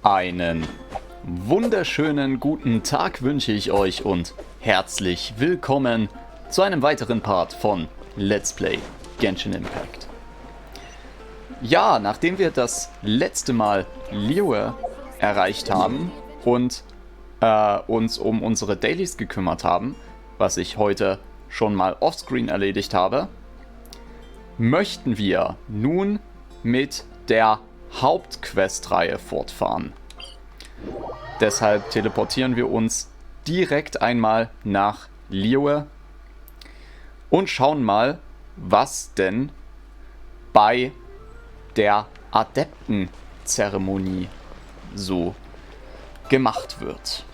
Einen wunderschönen guten Tag wünsche ich euch und herzlich willkommen zu einem weiteren Part von Let's Play Genshin Impact. Ja, nachdem wir das letzte Mal Liyue erreicht haben und uns um unsere Dailies gekümmert haben, was ich heute schon mal offscreen erledigt habe, möchten wir nun mit der Hauptquest-Reihe fortfahren. Deshalb teleportieren wir uns direkt einmal nach Liyue und schauen mal, was denn bei der Adeptenzeremonie so gemacht wird.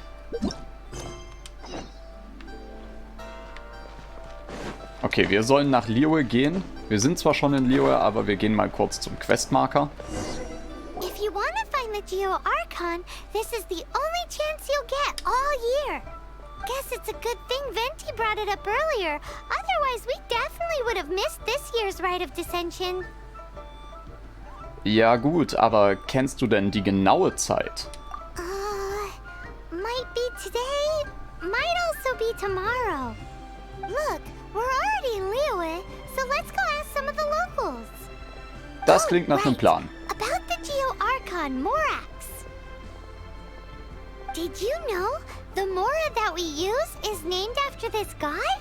Okay, wir sollen nach Liyue gehen. Wir sind zwar schon in Liyue, aber wir gehen mal kurz zum Questmarker. If you want to find the Geo-Archon, this is the only chance you'll get all year. Guess it's a good thing Venti brought it up earlier. Otherwise, we definitely would have missed this year's Rite of Dissension. Ja gut, aber kennst du denn die genaue Zeit? Might be today, might also be tomorrow. Look, we're already in Liyue, so let's go ask some of the locals. Das klingt nach einem Plan. About the Geo-Archon Morax. Did you know the Mora that we use is named after this god?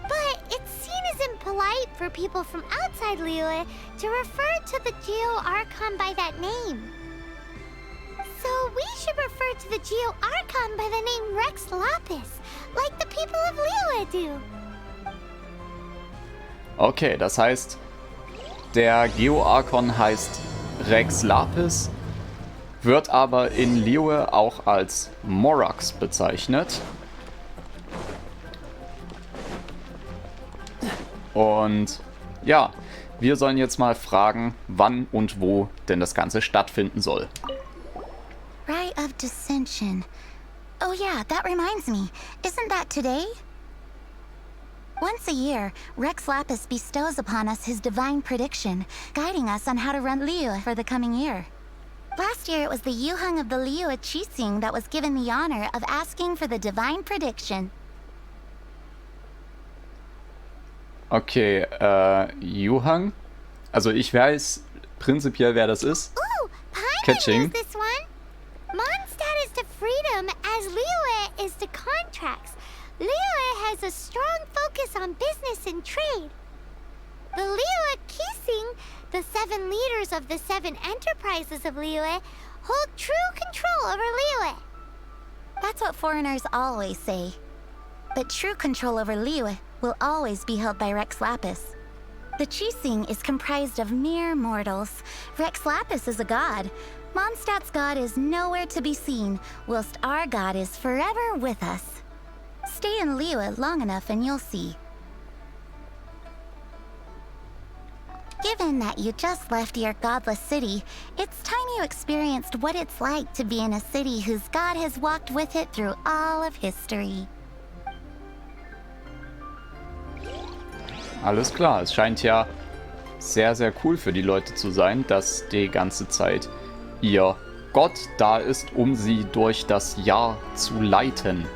But it's seen as impolite for people from outside Liyue to refer to the Geo-Archon by that name. So we should refer to the Geo-Archon by the name Rex Lapis, like the people of Liyue do. Okay, das heißt, der Geo-Archon heißt Rex Lapis, wird aber in Liyue auch als Morax bezeichnet. Und ja, wir sollen jetzt mal fragen, wann und wo denn das Ganze stattfinden soll. Rite of Dissension. Oh yeah, that reminds me. Isn't that today? Once a year, Rex Lapis bestows upon us his divine prediction, guiding us on how to run Liyue for the coming year. Last year, it was the Yuheng of the Liyue Qixing that was given the honor of asking for the divine prediction. Okay, Yuheng? Also ich weiß prinzipiell, wer das ist. Ooh, Paimon Catching. knows this one. Mondstadt is to freedom as Liyue is to contracts. Liyue has a strong focus on business and trade. The Liyue Qixing, the 7 leaders of the 7 enterprises of Liyue, hold true control over Liyue. That's what foreigners always say. But true control over Liyue will always be held by Rex Lapis. The Qixing is comprised of mere mortals. Rex Lapis is a god. Mondstadt's god is nowhere to be seen, whilst our god is forever with us. Stay in Liyue long enough and you'll see. Given that you just left your godless city, it's time you experienced what it's like to be in a city whose god has walked with it through all of history. Alles klar, es scheint ja sehr, sehr cool für die Leute zu sein, dass die ganze Zeit ihr Gott da ist, um sie durch das Jahr zu leiten.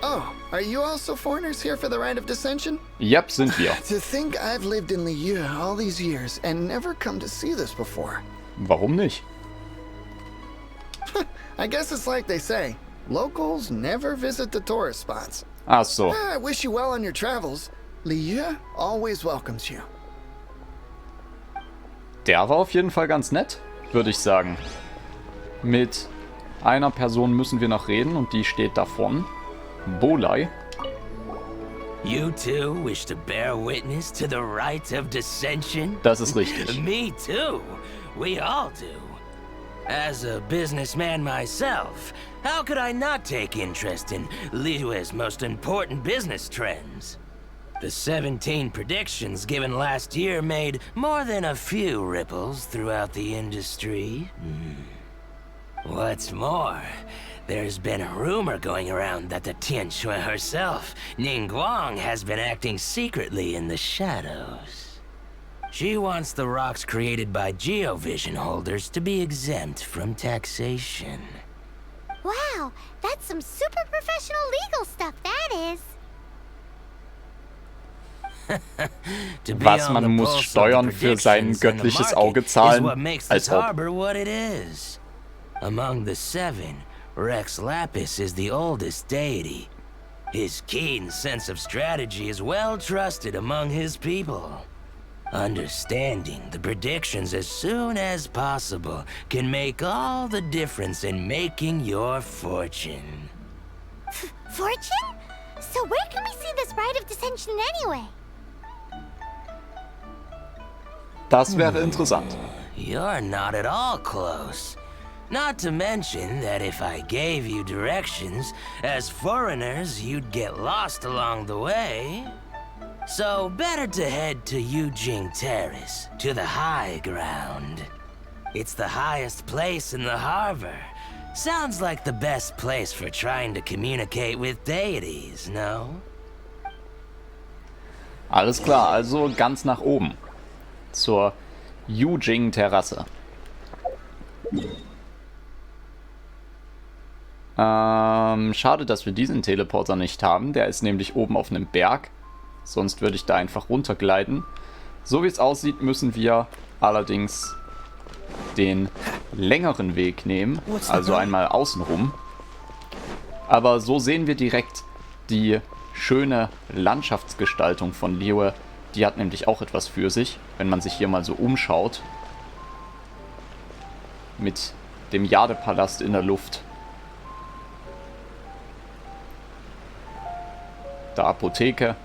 Oh, are you also foreigners here for the Rite of Dissension? Yep, sind wir. To think I've lived in Liyue all these years and never come to see this before. Warum nicht? I guess it's like they say, locals never visit the tourist spots. Ach so. I wish you well on your travels. Liyue always welcomes you. Der war auf jeden Fall ganz nett, würde ich sagen. Mit einer Person müssen wir noch reden und die steht da vorn. Bolai. You too wish to bear witness to the rite of dissension? Das ist richtig. Me too. We all do. As a businessman myself, how could I not take interest in Liyue's most important business trends? The 17 predictions given last year made more than a few ripples throughout the industry. What's more, there's been a rumor going around that the Tianshui herself, Ningguang, has been acting secretly in the shadows. She wants the rocks created by geovision holders to be exempt from taxation. Wow, that's some super professional legal stuff, that is. Was, man muss Steuern für sein göttliches Auge zahlen? Als ob. What it is. Among the seven, Rex Lapis is the oldest deity. His keen sense of strategy is well trusted among his people. Understanding the predictions as soon as possible can make all the difference in making your fortune. Fortune? So where can we see this rite of dissension anyway? Das wäre interessant. You're not at all close. Not to mention that if I gave you directions, as foreigners, you'd get lost along the way. So better to head to Yujing Terrace, to the high ground. It's the highest place in the harbor. Sounds like the best place for trying to communicate with deities, no? Alles klar, also ganz nach oben. Zur Yujing Terrasse. Schade, dass wir diesen Teleporter nicht haben. Der ist nämlich oben auf einem Berg. Sonst würde ich da einfach runtergleiten. So wie es aussieht, müssen wir allerdings den längeren Weg nehmen. Also einmal außenrum. Aber so sehen wir direkt die schöne Landschaftsgestaltung von Liyue. Die hat nämlich auch etwas für sich, wenn man sich hier mal so umschaut. Mit dem Jadepalast in der Luft. Der Apotheke.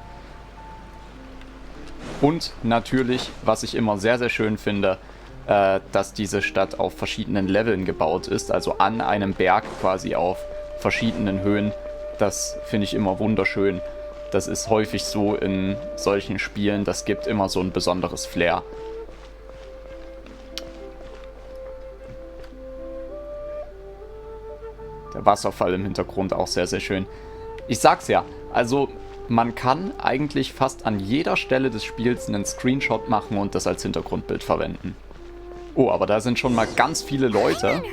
Und natürlich, was ich immer sehr, sehr schön finde, dass diese Stadt auf verschiedenen Leveln gebaut ist. Also an einem Berg quasi auf verschiedenen Höhen. Das finde ich immer wunderschön. Das ist häufig so in solchen Spielen. Das gibt immer so ein besonderes Flair. Der Wasserfall im Hintergrund auch sehr, sehr schön. Ich sag's ja, also man kann eigentlich fast an jeder Stelle des Spiels einen Screenshot machen und das als Hintergrundbild verwenden. Oh, aber da sind schon mal ganz viele Leute.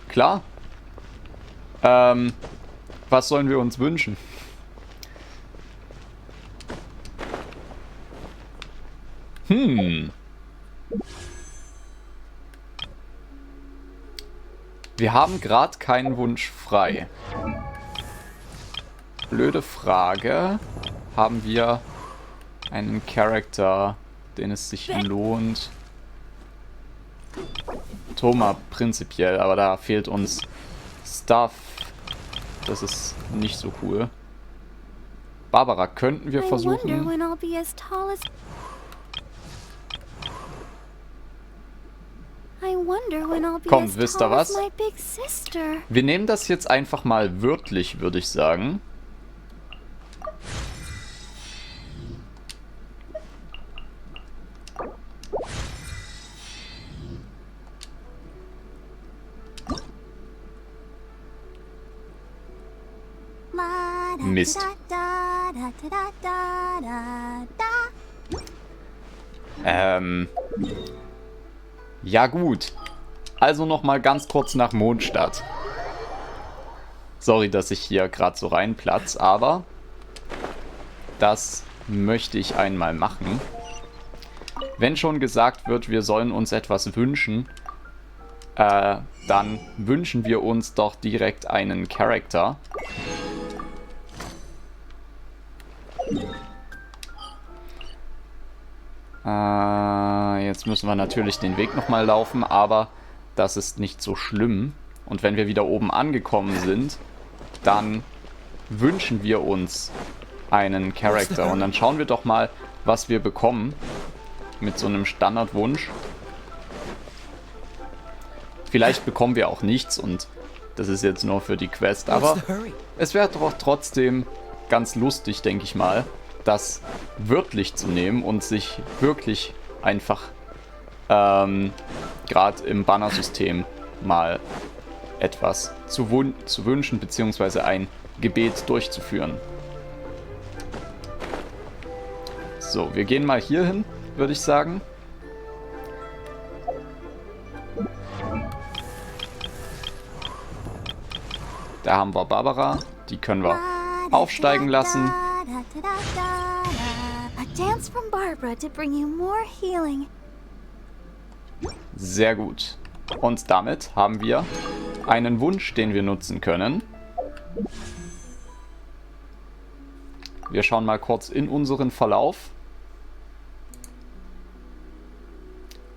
Klar. Was sollen wir uns wünschen? Wir haben gerade keinen Wunsch frei. Blöde Frage. Haben wir einen Charakter, den es sich lohnt? Thoma prinzipiell, aber da fehlt uns Stuff. Das ist nicht so cool. Barbara könnten wir versuchen. Komm, wisst ihr was? Wir nehmen das jetzt einfach mal wörtlich, würde ich sagen. Mist. Ja gut. Also nochmal ganz kurz nach Mondstadt. Sorry, dass ich hier gerade so reinplatz, aber das möchte ich einmal machen. Wenn schon gesagt wird, wir sollen uns etwas wünschen, dann wünschen wir uns doch direkt einen Charakter. Jetzt müssen wir natürlich den Weg nochmal laufen, aber das ist nicht so schlimm. Und wenn wir wieder oben angekommen sind, dann wünschen wir uns einen Charakter. Und dann schauen wir doch mal, was wir bekommen mit so einem Standardwunsch. Vielleicht bekommen wir auch nichts und das ist jetzt nur für die Quest. Aber es wäre doch trotzdem ganz lustig, denke ich mal, das wörtlich zu nehmen und sich wirklich einfach gerade im Bannersystem mal etwas zu wünschen, beziehungsweise ein Gebet durchzuführen. So, wir gehen mal hier hin, würde ich sagen. Da haben wir Barbara. Die können wir aufsteigen lassen. A dance from Barbara to bring you more healing. Sehr gut. Und damit haben wir einen Wunsch, den wir nutzen können. Wir schauen mal kurz in unseren Verlauf.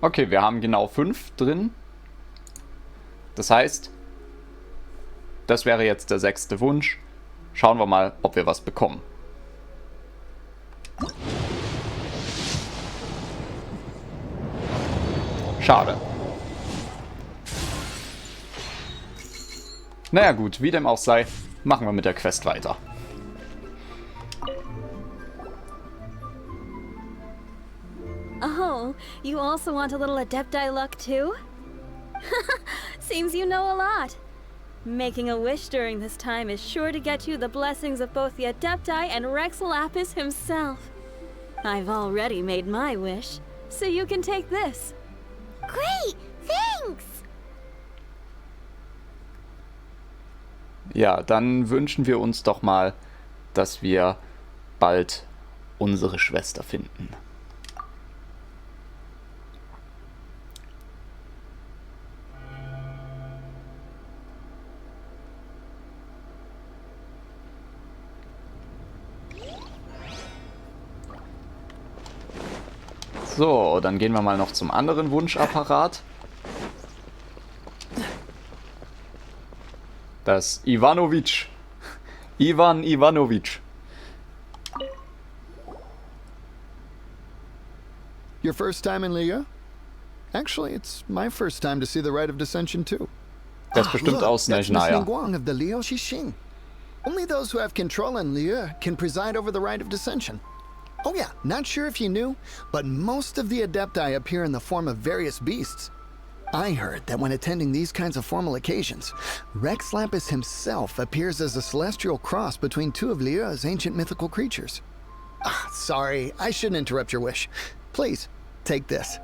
Okay, wir haben genau 5 drin. Das heißt, das wäre jetzt der 6. Wunsch. Schauen wir mal, ob wir was bekommen. Schade. Naja gut, wie dem auch sei, machen wir mit der Quest weiter. Oh, you also want a little Adepti luck too? Seems you know a lot. Making a wish during this time is sure to get you the blessings of both the Adepti and Rex Lapis himself. I've already made my wish, so you can take this. Great! Thanks! Ja, dann wünschen wir uns doch mal, dass wir bald unsere Schwester finden. So, dann gehen wir mal noch zum anderen Wunschapparat. Das Ivanovic. Ivan Ivanovic. Your first time in Liga? Actually, it's my first time to see the Rite of Dissension too. Das ist bestimmt aus That's Miss Nejnaya. Ningguang of the Liu Xixing. Only those who have control in Liu can preside over the Rite of Dissension. Oh yeah, not sure if you knew, but most of the Adepti appear in the form of various beasts. I heard that when attending these kinds of formal occasions, Rex Lapis himself appears as a celestial cross between two of Liu's ancient mythical creatures. Ah, sorry, I shouldn't interrupt your wish. Please, take this.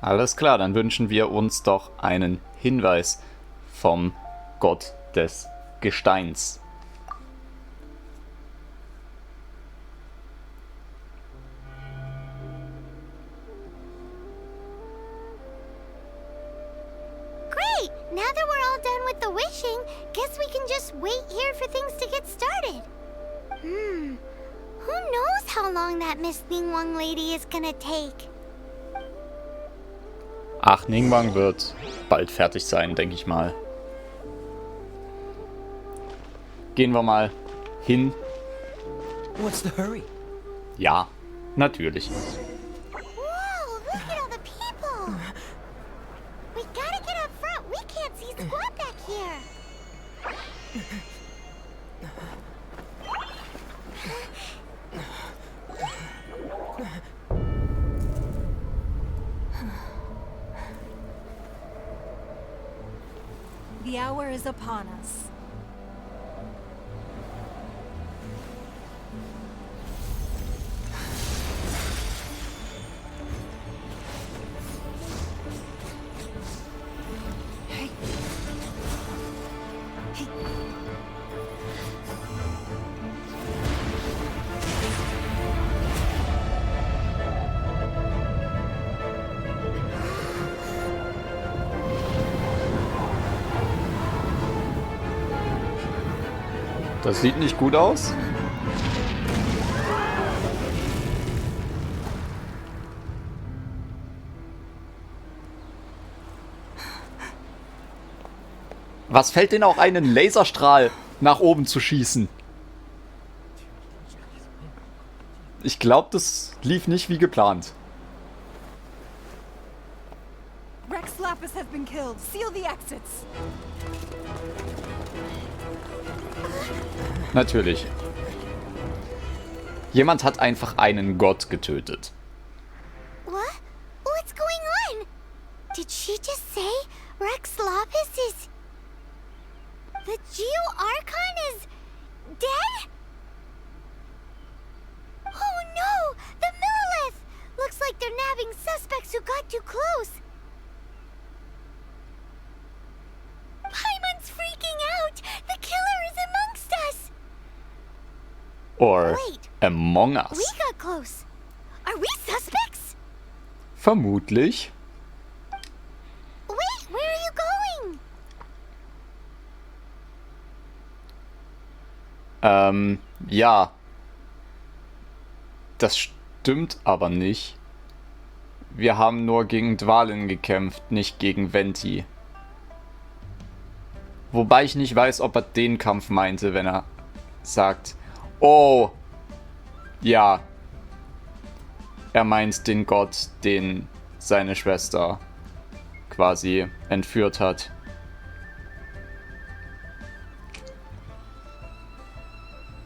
Alles klar, dann wünschen wir uns doch einen Hinweis vom Gott des Gesteins. Great! Now that we're all done with the wishing, guess we can just wait here for things to get started. Who knows how long that Miss Ningguang lady is gonna take? Ach, Ningguang wird bald fertig sein, denke ich mal. Gehen wir mal hin. What's the hurry? Ja, natürlich. Whoa, look at all the people! We gotta get up front. We can't see squat back here. The hour is upon us. Das sieht nicht gut aus. Was fällt denn auch einen Laserstrahl nach oben zu schießen? Ich glaube, das lief nicht wie geplant. Rex Lapis has been killed. Seal the exits. Natürlich. Jemand hat einfach einen Gott getötet. What? What's going on? Did she just say Rex Lapis? Archon is dead? Oh no! The Millilith! Looks like they're nabbing suspects who got too close. Paimon's freaking out! The killer is amongst us! Or Wait. among us. We got close. Are we suspects? Vermutlich. Wait, where are you going? Ja. Das stimmt aber nicht. Wir haben nur gegen Dwalin gekämpft, nicht gegen Venti. Wobei ich nicht weiß, ob er den Kampf meinte, wenn er sagt, oh, ja, er meint den Gott, den seine Schwester quasi entführt hat.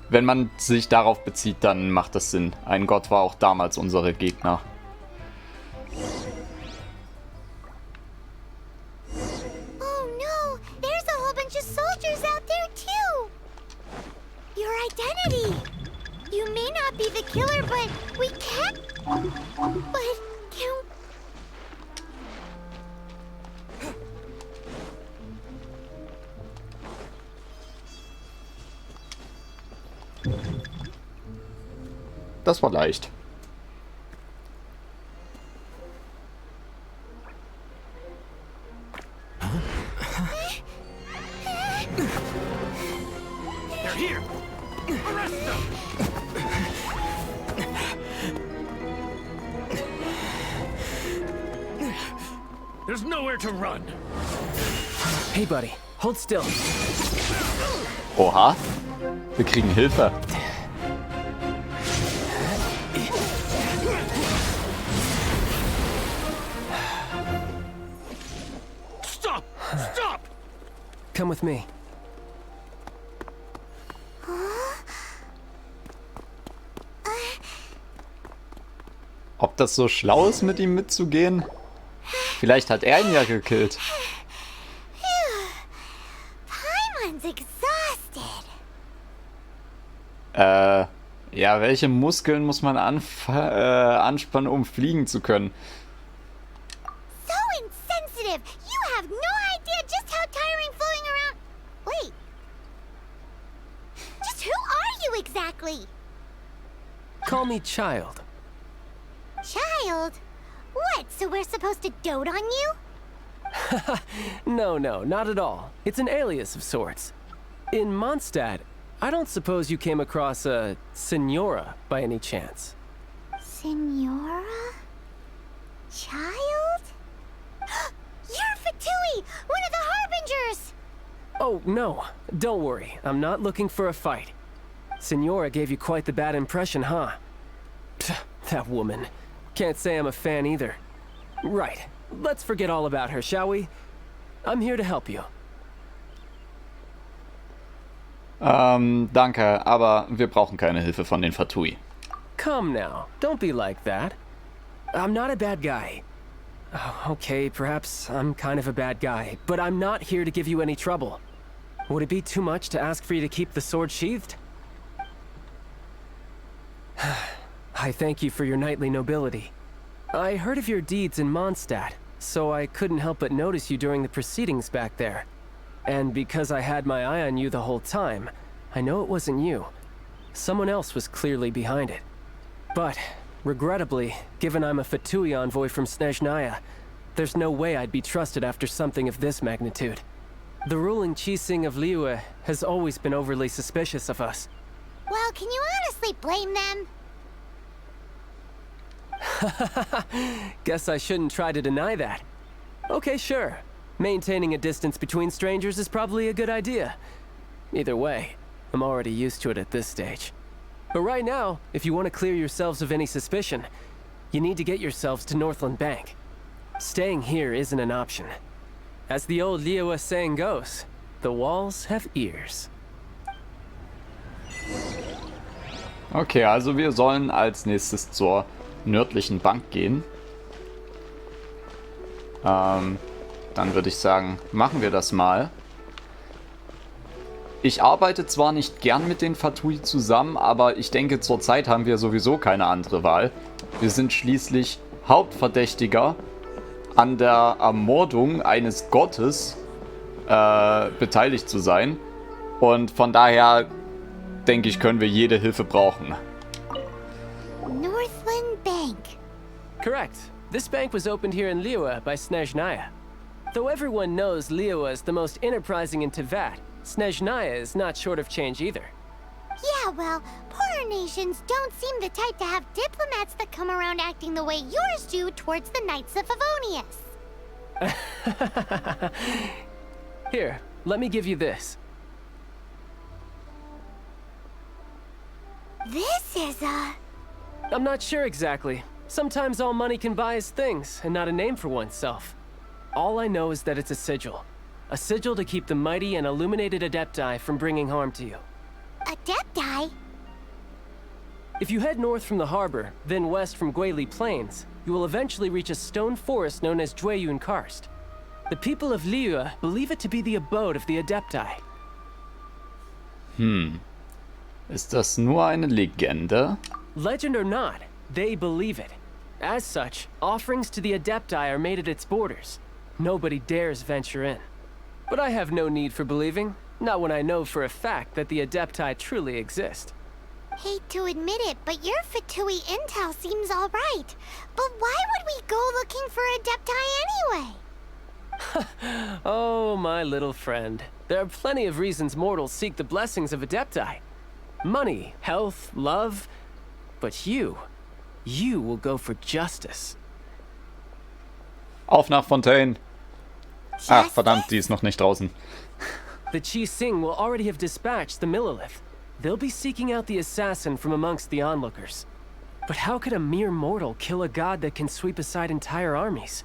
Wenn man sich darauf bezieht, dann macht das Sinn. Ein Gott war auch damals unsere Gegner. Oh no, there's a whole bunch of soldiers out there too. Your identity. You may not be the killer, but we can't. But can. Das war leicht. They're here! Arrest them! There's nowhere to run! Hey, buddy, hold still. Oha, wir kriegen Hilfe. Stop! Stop! Come with me. Ob das so schlau ist, mit ihm mitzugehen? Vielleicht hat er ihn ja gekillt. Paimon's exhausted. Ja, welche Muskeln muss man anspannen, um fliegen zu können? So insensitive. You have no idea just how tiring floating around. Wait. Just who are you exactly? Call me Child. Child? What, so we're supposed to dote on you? No, not at all. It's an alias of sorts. In Mondstadt, I don't suppose you came across a Senora by any chance. Senora? Child? You're Fatui, one of the Harbingers! Oh, no. Don't worry. I'm not looking for a fight. Senora gave you quite the bad impression, huh? Pfft, that woman. Can't say I'm a fan either. Right. Let's forget all about her, shall we? I'm here to help you. Danke, aber wir brauchen keine Hilfe von den Fatui. Come now. Don't be like that. I'm not a bad guy. Okay, perhaps I'm kind of a bad guy, but I'm not here to give you any trouble. Would it be too much to ask for you to keep the sword sheathed? I thank you for your knightly nobility. I heard of your deeds in Mondstadt, so I couldn't help but notice you during the proceedings back there. And because I had my eye on you the whole time, I know it wasn't you. Someone else was clearly behind it. But, regrettably, given I'm a Fatui envoy from Snezhnaya, there's no way I'd be trusted after something of this magnitude. The ruling Chising of Liyue has always been overly suspicious of us. Well, can you honestly blame them? Guess I shouldn't try to deny that. Okay, sure. Maintaining a distance between strangers is probably a good idea. Either way, I'm already used to it at this stage. But right now, if you want to clear yourselves of any suspicion, you need to get yourselves to Northland Bank. Staying here isn't an option. As the old Liyue saying goes, the walls have ears. Okay, also wir sollen als nächstes zur nördlichen Bank gehen. Dann würde ich sagen, machen wir das mal. ich arbeite zwar nicht gern mit den Fatui zusammen, aber ich denke, zurzeit haben wir sowieso keine andere Wahl. Wir sind schließlich Hauptverdächtiger an der Ermordung eines Gottes beteiligt zu sein. Und von daher, denke ich, können wir jede Hilfe brauchen. Northland Bank. Correct. This bank was opened here in Liyue by Snezhnaya. Though everyone knows Liyue is the most enterprising in Teyvat, Snezhnaya is not short of change either. Yeah, well, poorer nations don't seem the type to have diplomats that come around acting the way yours do towards the Knights of Favonius. Here, let me give you this. This is a... I'm not sure exactly. Sometimes all money can buy is things, and not a name for oneself. All I know is that it's a sigil. A sigil to keep the mighty and illuminated Adepti from bringing harm to you. Adepti? If you head north from the harbor, then west from Guili Plains, you will eventually reach a stone forest known as Jueyun Karst. The people of Liyue believe it to be the abode of the Adepti. Ist das nur eine Legende? Legend or not, they believe it. As such, offerings to the Adepti are made at its borders. Nobody dares venture in. But I have no need for believing, not when I know for a fact that the Adepti truly exist. Hate to admit it, but your Fatui intel seems alright. But why would we go looking for Adepti anyway? Oh, my little friend. There are plenty of reasons mortals seek the blessings of Adepti. Money, health, love. But you will go for justice. Auf nach Fontaine. Ach, verdammt, die ist noch nicht draußen. The Chi Sing will already have dispatched the Millelith. They'll be seeking out the assassin from amongst the onlookers. But how could a mere mortal kill a god that can sweep aside entire armies?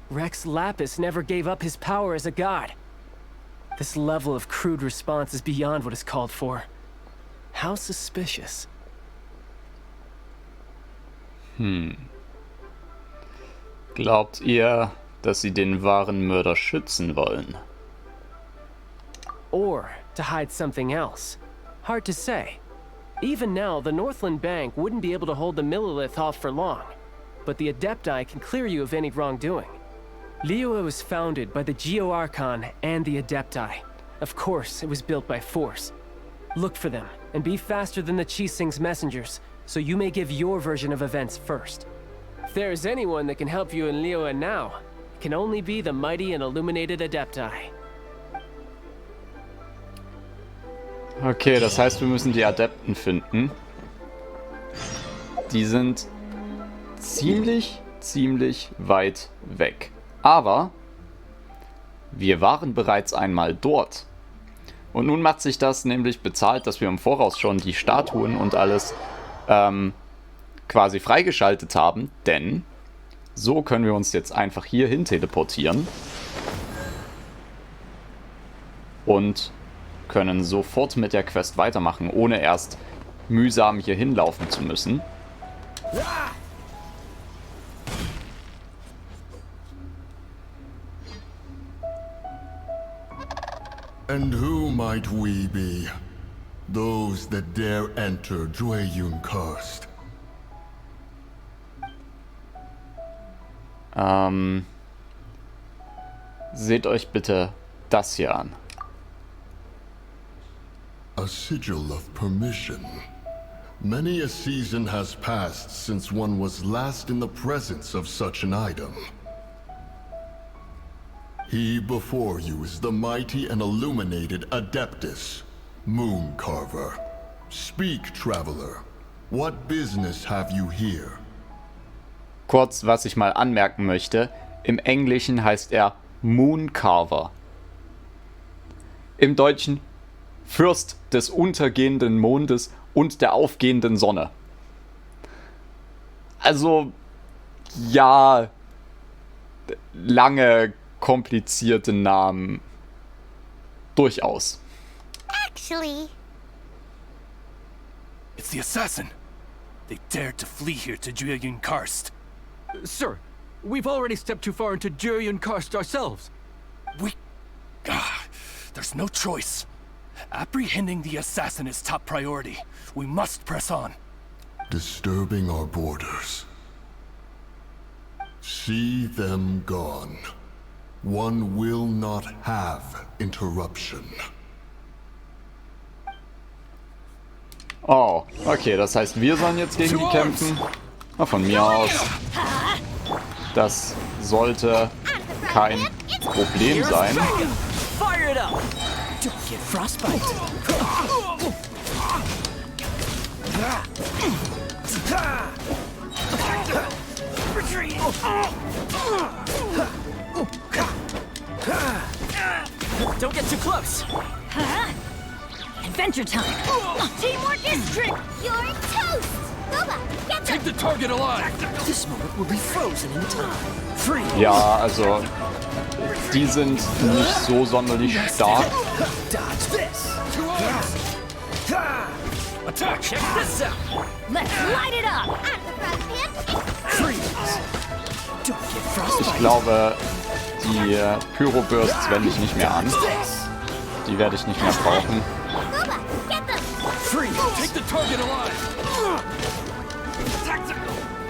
Rex Lapis never gave up his power as a god. This level of crude response is beyond what is called for. How suspicious. Glaubt ihr, dass sie den wahren Mörder schützen wollen? Or to hide something else. Hard to say. Even now, the Northland Bank wouldn't be able to hold the Millelith off for long. But the Adepti can clear you of any wrongdoing. Liyue was founded by the Geo-Archon and the Adepti. Of course, it was built by force. Look for them, and be faster than the Chi Sing's messengers, so you may give your version of events first. If there is anyone that can help you in Liyue now, it can only be the mighty and illuminated Adepti. Okay, das heißt, wir müssen die Adepten finden. Die sind ziemlich weit weg. Aber wir waren bereits einmal dort. Und nun macht sich das nämlich bezahlt, dass wir im Voraus schon die Statuen und alles quasi freigeschaltet haben. Denn so können wir uns jetzt einfach hier hin teleportieren. Und können sofort mit der Quest weitermachen, ohne erst mühsam hier hinlaufen zu müssen. And who might we be? Those that dare enter Jueyun Karst. Seht euch bitte das hier an. A sigil of permission. Many a season has passed since one was last in the presence of such an item. He before you is the mighty and illuminated Adeptus, Moon Carver. Speak, traveler. What business have you here? Kurz, was ich mal anmerken möchte. Im Englischen heißt er Moon Carver. Im Deutschen Fürst des untergehenden Mondes und der aufgehenden Sonne. Also, ja, lange, komplizierte Namen. Durchaus. Actually... It's the assassin. They dared to flee here to Jueyun Karst. Sir, we've already stepped too far into Jueyun Karst ourselves. There's no choice. Apprehending the assassin is top priority. We must press on. Disturbing our borders. See them gone. One will not have interruption. Oh, okay, das heißt, wir sollen jetzt gegen die kämpfen. Na, von mir aus. Das sollte kein Problem sein. Fire it up! Don't get frostbite. Retreat! Don't get too close. Adventure time! Teamwork is trick. You're toast. Boba, get Take the target alive! This moment will be frozen in time. Free! Ja, also, die sind nicht so sonderlich stark. Dodge this! Attack! Check this out! Let's light it up! Freeze! Don't get frostbite. Ich glaube, die Pyro-Bursts wende ich nicht mehr an. Die werde ich nicht mehr brauchen. Boba, get them. Freeze! Take the target alive!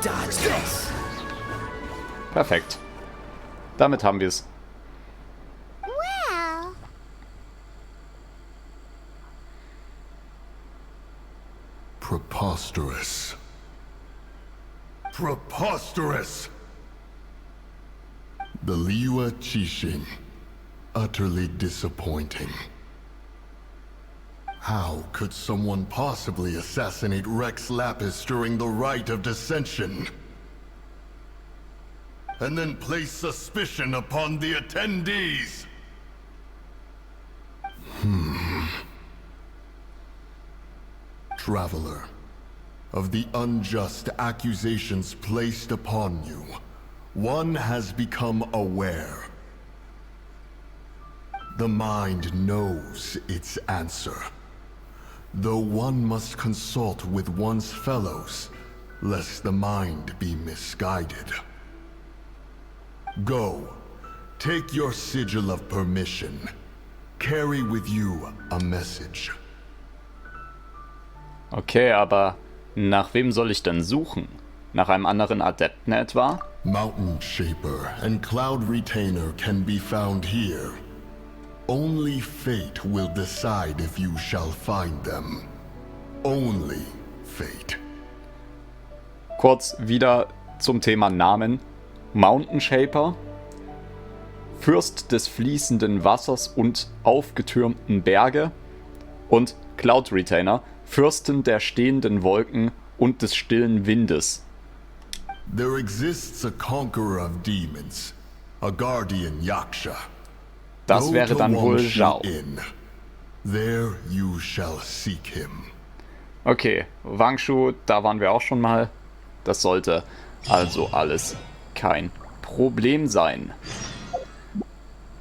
Dodge this! Perfekt. Damit haben wir es. Well, Preposterous. Preposterous! The Liyue Qixing. Utterly disappointing. How could someone possibly assassinate Rex Lapis during the rite of dissension? And then place suspicion upon the attendees? Traveler, of the unjust accusations placed upon you, one has become aware. The mind knows its answer, though one must consult with one's fellows, lest the mind be misguided. Go, take your sigil of permission. Carry with you a message. Okay, aber nach wem soll ich denn suchen? Nach einem anderen Adepten etwa? Mountain Shaper and Cloud Retainer can be found here. Only fate will decide if you shall find them. Only fate. Kurz wieder zum Thema Namen. Mountain Shaper, Fürst des fließenden Wassers und aufgetürmten Berge, und Cloud Retainer, Fürsten der stehenden Wolken und des stillen Windes. There exists a conqueror of demons, a guardian Yaksha. Das wäre dann wohl Zhao. There you shall seek him. Okay, Wangshu, da waren wir auch schon mal. Das sollte also alles kein Problem sein.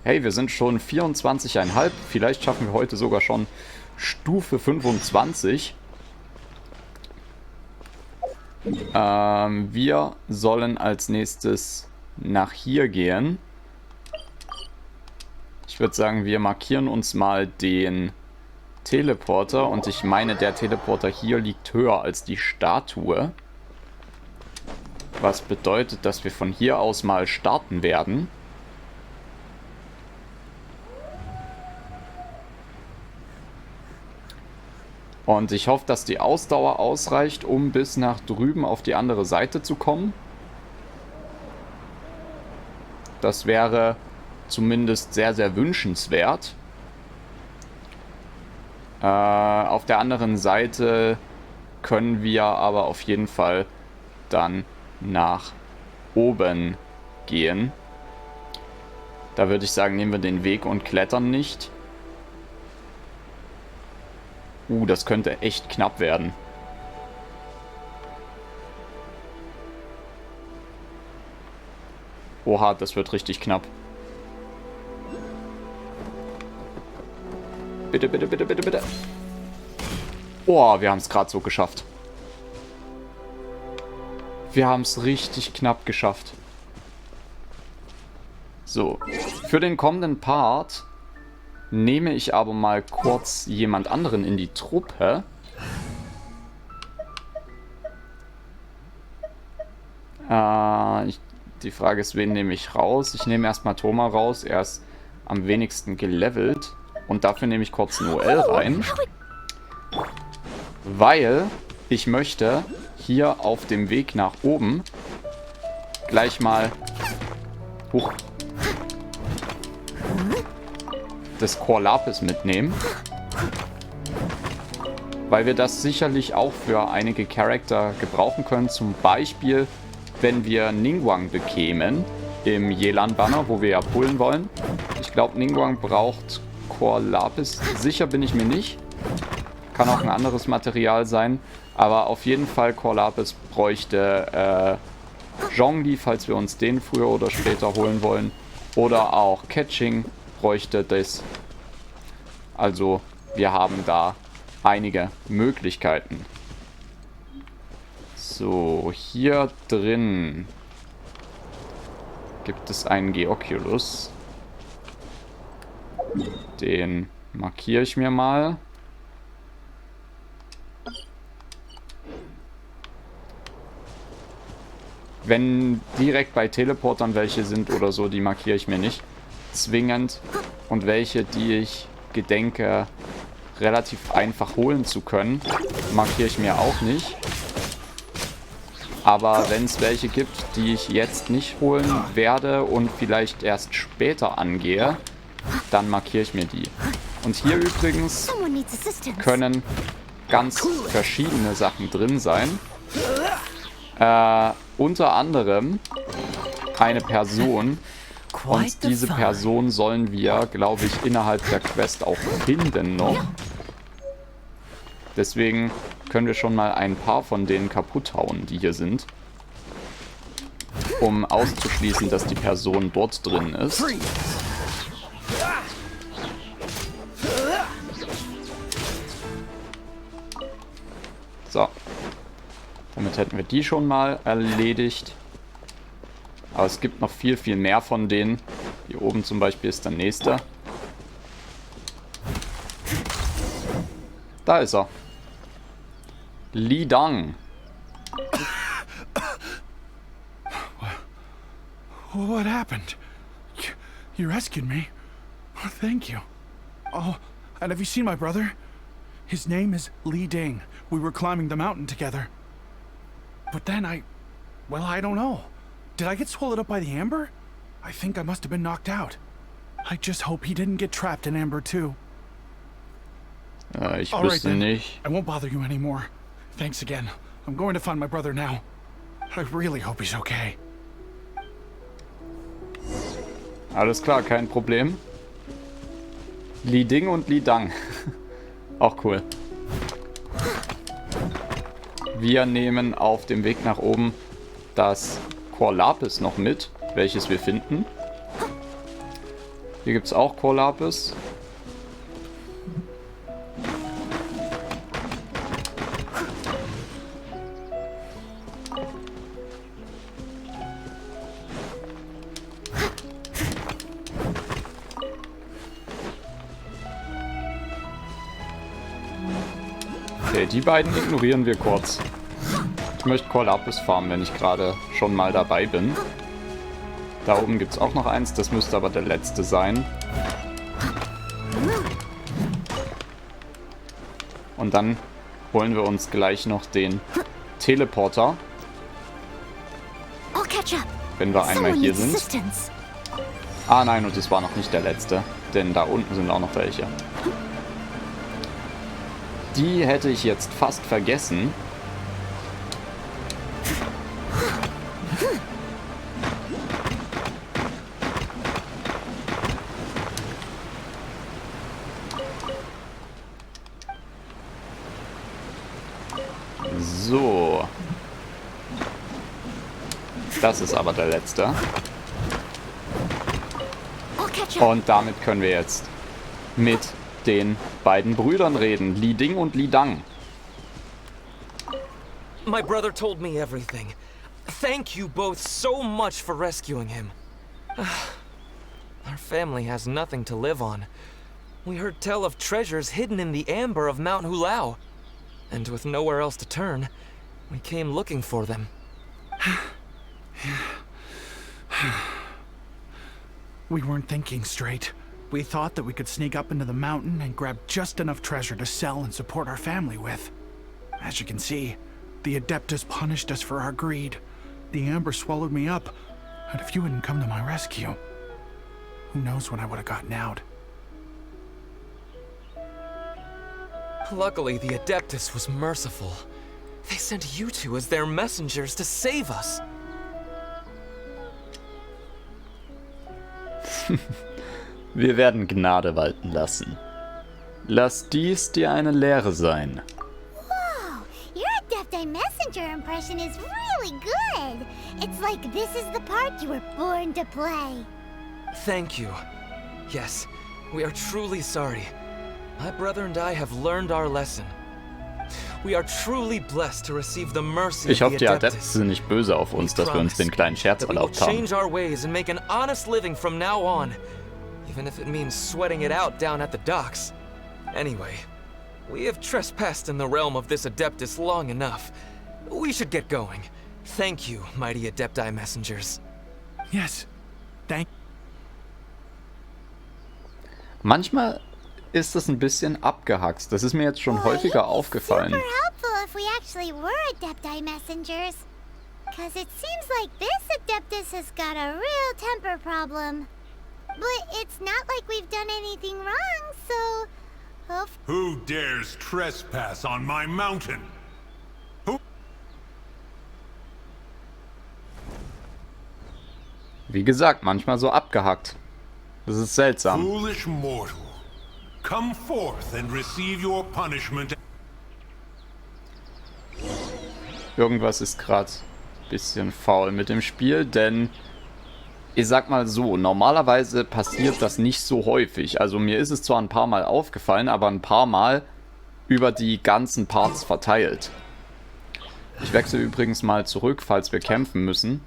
Hey, wir sind schon 24,5. Vielleicht schaffen wir heute sogar schon Stufe 25. Wir sollen als nächstes nach hier gehen. Ich würde sagen, wir markieren uns mal den Teleporter. Und ich meine, der Teleporter hier liegt höher als die Statue. Was bedeutet, dass wir von hier aus mal starten werden. Und ich hoffe, dass die Ausdauer ausreicht, um bis nach drüben auf die andere Seite zu kommen. Das wäre zumindest sehr, sehr wünschenswert. Auf der anderen Seite können wir aber auf jeden Fall dann nach oben gehen. Da würde ich sagen, nehmen wir den Weg und klettern nicht. Das könnte echt knapp werden. Oha, das wird richtig knapp. Bitte, bitte, bitte, bitte, bitte. Oh, wir haben es gerade so geschafft. Wir haben es richtig knapp geschafft. So, für den kommenden Part nehme ich aber mal kurz jemand anderen in die Truppe. Die Frage ist, wen nehme ich raus? Ich nehme erstmal Thomas raus. Er ist am wenigsten gelevelt. Und dafür nehme ich kurz Noel rein. Weil ich möchte hier auf dem Weg nach oben gleich mal das Chor Lapis mitnehmen. Weil wir das sicherlich auch für einige Charakter gebrauchen können. Zum Beispiel, wenn wir Ningguang bekämen im Yelan-Banner, wo wir ja pullen wollen. Ich glaube, Ningguang braucht Chor Lapis. Sicher bin ich mir nicht. Kann auch ein anderes Material sein. Aber auf jeden Fall Chor Lapis bräuchte Zhongli, falls wir uns den früher oder später holen wollen. Oder auch Catching bräuchte das. Also wir haben da einige Möglichkeiten. So, hier drin gibt es einen Geoculus. Den markiere ich mir mal. Wenn direkt bei Teleportern welche sind oder so, die markiere ich mir nicht zwingend. Und welche, die ich gedenke, relativ einfach holen zu können, markiere ich mir auch nicht. Aber wenn es welche gibt, die ich jetzt nicht holen werde und vielleicht erst später angehe, dann markiere ich mir die. Und hier übrigens können ganz verschiedene Sachen drin sein. Unter anderem eine Person. Und diese Person sollen wir, glaube ich, innerhalb der Quest auch finden noch. Deswegen können wir schon mal ein paar von denen kaputt hauen, die hier sind. Um auszuschließen, dass die Person dort drin ist. So. Damit hätten wir die schon mal erledigt. Aber es gibt noch viel, viel mehr von denen. Hier oben zum Beispiel ist der nächste. Da ist er. Li Dang. What happened? You rescued me. Oh, thank you. Oh, and have you seen my brother? His name is Li Ding. We were climbing the mountain together. But then I don't know. Did I get swallowed up by the amber? I think I must have been knocked out. I just hope he didn't get trapped in amber too. Ich wüsste nicht. I won't bother you anymore. Thanks again. I'm going to find my brother now. I really hope he's okay. Alles klar, kein Problem. Li Ding und Li Dang. Auch cool. Wir nehmen auf dem Weg nach oben das Chor Lapis noch mit, welches wir finden. Hier gibt es auch Chor Lapis. Okay, die beiden ignorieren wir kurz. Ich möchte Chor Lapis farmen, wenn ich gerade schon mal dabei bin. Da oben gibt es auch noch eins, das müsste aber der letzte sein. Und dann holen wir uns gleich noch den Teleporter. Wenn wir einmal hier sind. Ah nein, und das war noch nicht der letzte. Denn da unten sind auch noch welche. Die hätte ich jetzt fast vergessen. So. Das ist aber der letzte. Und damit können wir jetzt mit den beiden Brüdern reden. Li Ding und Li Dang. My brother told me everything. Thank you both so much for rescuing him. Our family has nothing to live on. We heard tell of treasures hidden in the amber of Mount Hulao. And with nowhere else to turn, we came looking for them. We weren't thinking straight. We thought that we could sneak up into the mountain and grab just enough treasure to sell and support our family with. As you can see, the Adeptus punished us for our greed. The amber swallowed me up, and if you hadn't come to my rescue, who knows when I would have gotten out. Luckily, the Adeptus was merciful. They sent you two as their messengers to save us. Wir werden Gnade walten lassen. Lass dies dir eine Lehre sein. Whoa, your Adepti Messenger impression is really good. It's like this is the part you were born to play. Thank you. Yes, we are truly sorry. My brother and I have learned our lesson. We are truly blessed to receive the mercy Ich of hoffe, the die Adeptus. Adepten sind nicht böse auf uns, dass wir uns den kleinen Scherz That we will erlaubt haben. change our ways and make an honest living from now on, even if it means sweating it out down at the docks. Anyway, we have trespassed in the realm of this Adeptus long enough. We should get going. Thank you, mighty Adepti messengers. Yes, thank. Manchmal ist das ein bisschen abgehaxt. Das ist mir jetzt schon häufiger aufgefallen. Super helpful if we actually were Adepti Messengers. Cause it seems like this Adeptus has got a real temper problem. But it's not like we've done anything wrong, so... Who dares trespass on my mountain? Who? Wie gesagt, manchmal so abgehackt. Das ist seltsam. Foolish mortal. Come forth and receive your punishment. Irgendwas ist gerade ein bisschen faul mit dem Spiel, denn ich sag mal so, normalerweise passiert das nicht so häufig. Also mir ist es zwar ein paar Mal aufgefallen, aber ein paar Mal über die ganzen Parts verteilt. Ich wechsle übrigens mal zurück, falls wir kämpfen müssen.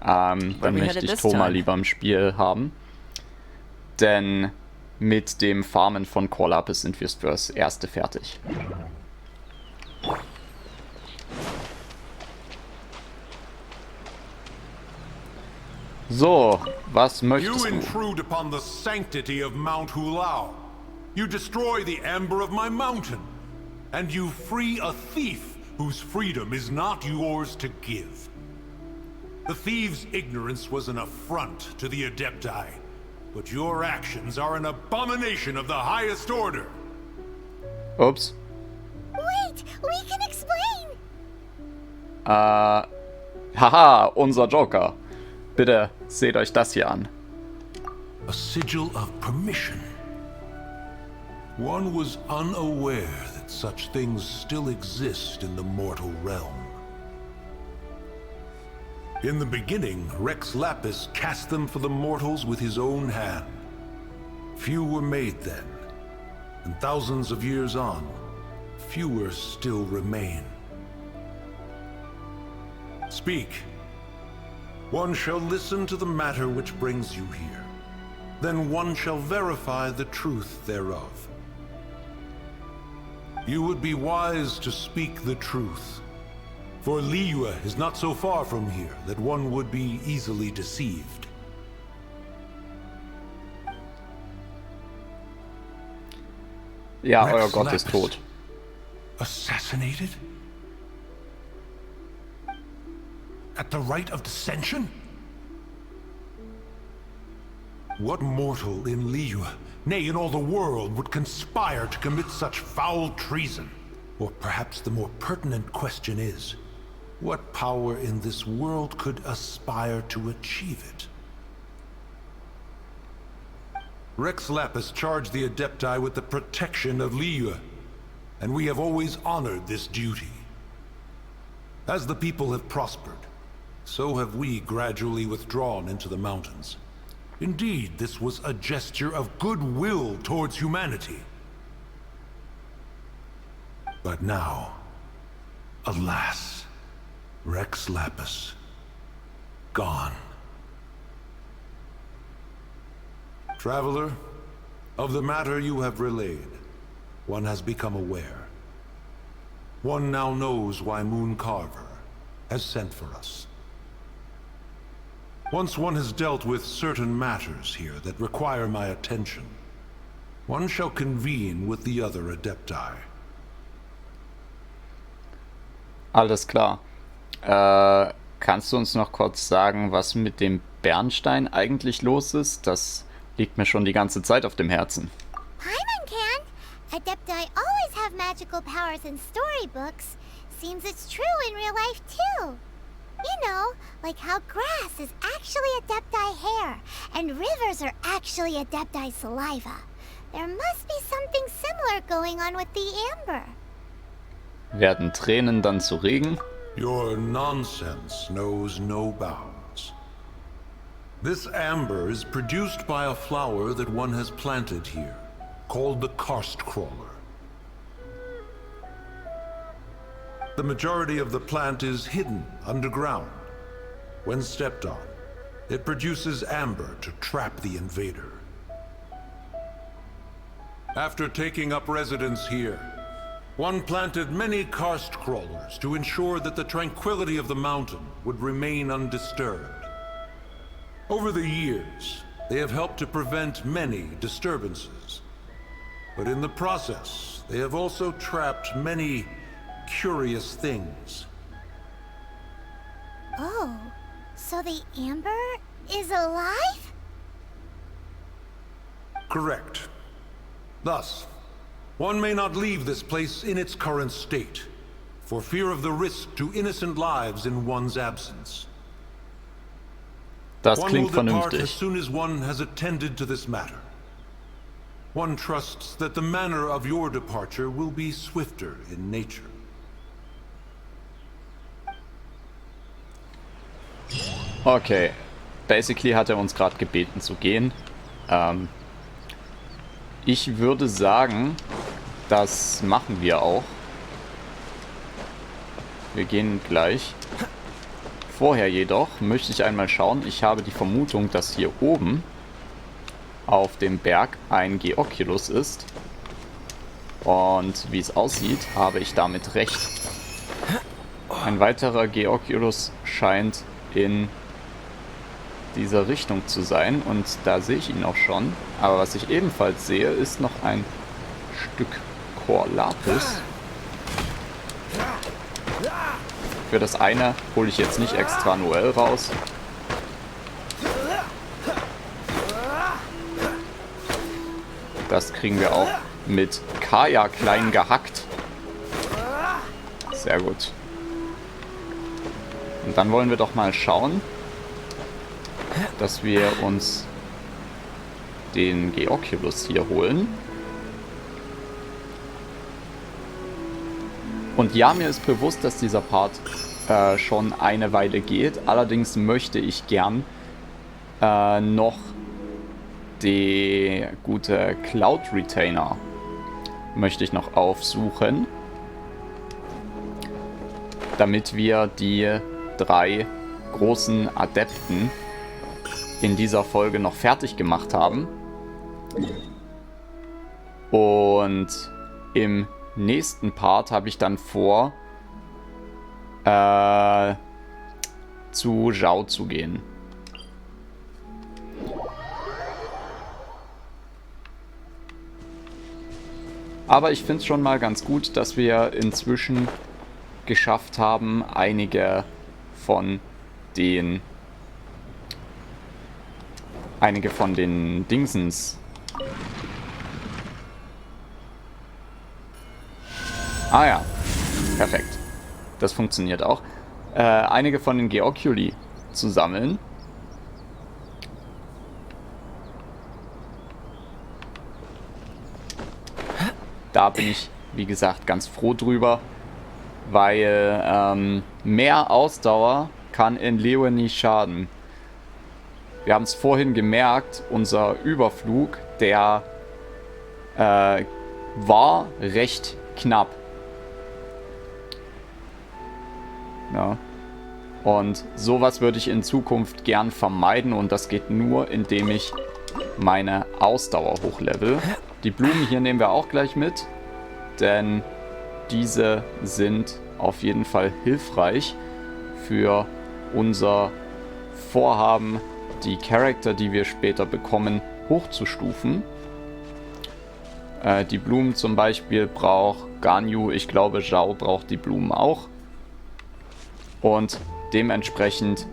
Dann möchte ich Thoma lieber im Spiel haben. Denn mit dem Farmen von Korlapis sind wir fürs Erste fertig. So, was möchtest You du? intrude upon the sanctity of Mount Hulao. You destroy the amber of my mountain. And you free a thief whose freedom is not yours to give. The thief's ignorance was an affront to the Adepti. But your actions are an abomination of the highest order. Ups. Wait, we can explain! Haha, unser Joker. Bitte seht euch das hier an. A sigil of permission. One was unaware that such things still exist in the mortal realm. In the beginning, Rex Lapis cast them for the mortals with his own hand. Few were made then, and thousands of years on, fewer still remain. Speak. One shall listen to the matter which brings you here. Then one shall verify the truth thereof. You would be wise to speak the truth. For Liyue is not so far from here that one would be easily deceived. Ja, Rex euer Gott Lapis. ist tot. Assassinated? At the rite of dissension? What mortal in Liyue, nay in all the world, would conspire to commit such foul treason? Or perhaps the more pertinent question is, what power in this world could aspire to achieve it? Rex Lapis charged the Adepti with the protection of Liyue, and we have always honored this duty. As the people have prospered, so have we gradually withdrawn into the mountains. Indeed, this was a gesture of goodwill towards humanity. But now, alas, Rex Lapis, gone. Traveler, Of the matter you have relayed, one has become aware. One now knows why Moon Carver has sent for us. Once one has dealt with certain matters here that require my attention, one shall convene with the other Adepti. Alles klar. Kannst du uns noch kurz sagen, was mit dem Bernstein eigentlich los ist? Das liegt mir schon die ganze Zeit auf dem Herzen. Paimon can. Adepti always have magical powers in storybooks. Seems it's true in real life too. You know, like how grass is actually Adepti hair, and rivers are actually Adepti saliva. There must be something similar going on with the amber. Werden Tränen dann zu Regen? Your nonsense knows no bounds. This amber is produced by a flower that one has planted here, called the karst crawler. The majority of the plant is hidden underground. When stepped on, it produces amber to trap the invader. After taking up residence here, one planted many karst crawlers to ensure that the tranquility of the mountain would remain undisturbed. Over the years, they have helped to prevent many disturbances. But in the process, they have also trapped many curious things. Oh, so the amber is alive? Correct. Thus, one may not leave this place in its current state, for fear of the risk to innocent lives in one's absence. Das One will klingt depart vernünftig. as soon as one has attended to this matter. One trusts that the manner of your departure will be swifter in nature. Okay, basically hat er uns gerade gebeten zu gehen. Ich würde sagen, das machen wir auch. Wir gehen gleich. Vorher jedoch möchte ich einmal schauen. Ich habe die Vermutung, dass hier oben auf dem Berg ein Geoculus ist. Und wie es aussieht, habe ich damit recht. Ein weiterer Geoculus scheint in dieser Richtung zu sein. Und da sehe ich ihn auch schon. Aber was ich ebenfalls sehe, ist noch ein Stück Core Lapis. Für das eine hole ich jetzt nicht extra Noel raus. Das kriegen wir auch mit Kaya klein gehackt. Sehr gut. Und dann wollen wir doch mal schauen, dass wir uns den Geoculus hier holen. Und ja, mir ist bewusst, dass dieser Part schon eine Weile geht. Allerdings möchte ich gern noch die gute Cloud Retainer möchte ich noch aufsuchen, damit wir die 3 großen Adepten in dieser Folge noch fertig gemacht haben. Und im nächsten Part habe ich dann vor, zu Zhao zu gehen. Aber ich finde es schon mal ganz gut, dass wir inzwischen geschafft haben, einige von den Dingsens. Ah ja, perfekt. Das funktioniert auch. Einige von den Geoculi zu sammeln. Da bin ich, wie gesagt, ganz froh drüber, weil mehr Ausdauer kann in Liyue nicht schaden. Wir haben es vorhin gemerkt, unser Überflug, der war recht knapp. Ja. Und sowas würde ich in Zukunft gern vermeiden und das geht nur, indem ich meine Ausdauer hochlevel. Die Blumen hier nehmen wir auch gleich mit, denn diese sind auf jeden Fall hilfreich für unser Vorhaben, die Charakter, die wir später bekommen, hochzustufen. Die Blumen zum Beispiel braucht Ganyu, ich glaube Zhao braucht die Blumen auch. Und dementsprechend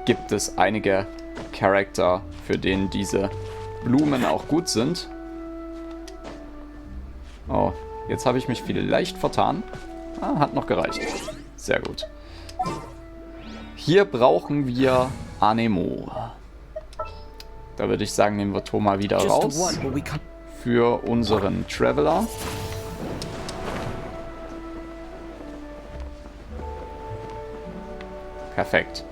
gibt es einige Charakter, für denen diese Blumen auch gut sind. Oh, jetzt habe ich mich vielleicht vertan. Ah, hat noch gereicht. Sehr gut. Hier brauchen wir Anemo. Da würde ich sagen, nehmen wir Thoma wieder raus. Für unseren Traveler. Perfekt.